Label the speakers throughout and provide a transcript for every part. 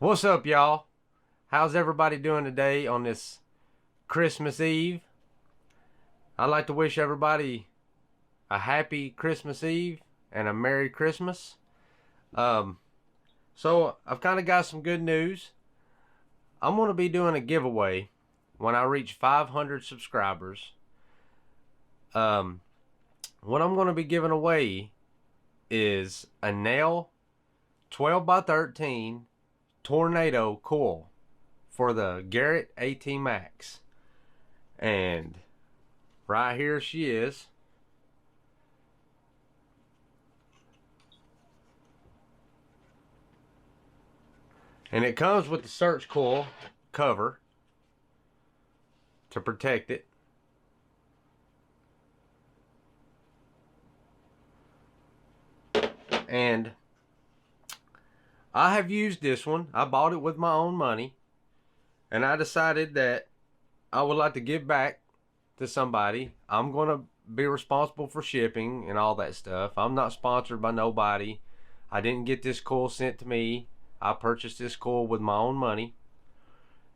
Speaker 1: What's up, y'all? How's everybody doing today on this Christmas Eve? I'd like to wish everybody a happy Christmas Eve and a Merry Christmas. So I've kind of got some good news. I'm going to be doing a giveaway when I reach 500 subscribers. What I'm going to be giving away is a NEL 12x13 Tornado Coil for the Garrett AT Max. And right here she is. And it comes with the search coil cover to protect it. And I have used this one. I bought it with my own money. And I decided that I would like to give back to somebody. I'm going to be responsible for shipping and all that stuff. I'm not sponsored by nobody. I didn't get this coil sent to me. I purchased this coil with my own money.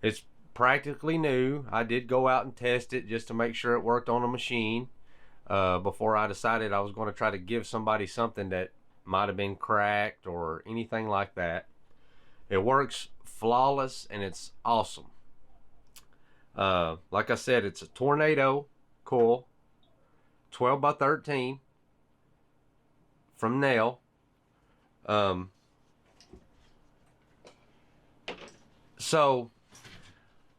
Speaker 1: It's practically new. I did go out and test it just to make sure it worked on a machine before I decided I was going to try to give somebody something that might have been cracked or anything like that. It works flawless and it's awesome. Like I said, it's a Tornado coil 12x13 from NEL. So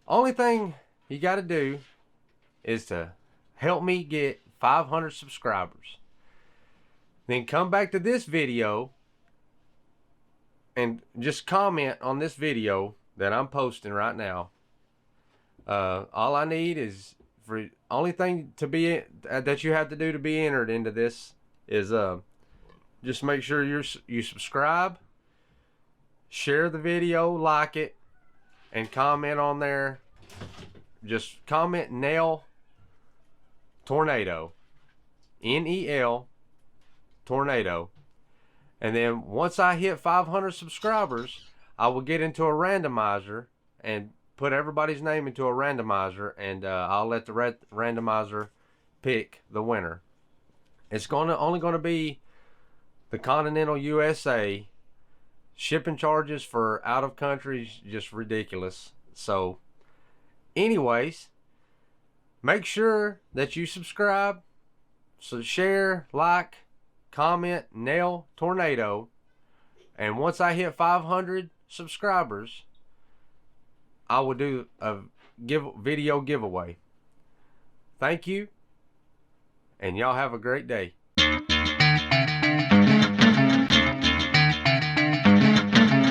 Speaker 1: only thing you got to do is to help me get 500 subscribers. Then come back to this video and just comment on this video that I'm posting right now. All I need is for only thing to be that you have to do to be entered into this is just make sure you subscribe, share the video, like it, and comment on there. Just comment NEL Tornado, NEL Tornado. And then once I hit 500 subscribers, I will get into a randomizer and put everybody's name into a randomizer, and I'll let the randomizer pick the winner. It's only going to be the continental USA. Shipping charges for out of country is just ridiculous. So anyways, make sure that you subscribe, so share, like, comment NEL Tornado. And once I hit 500 subscribers, I will do a video giveaway. Thank you, and y'all have a great day.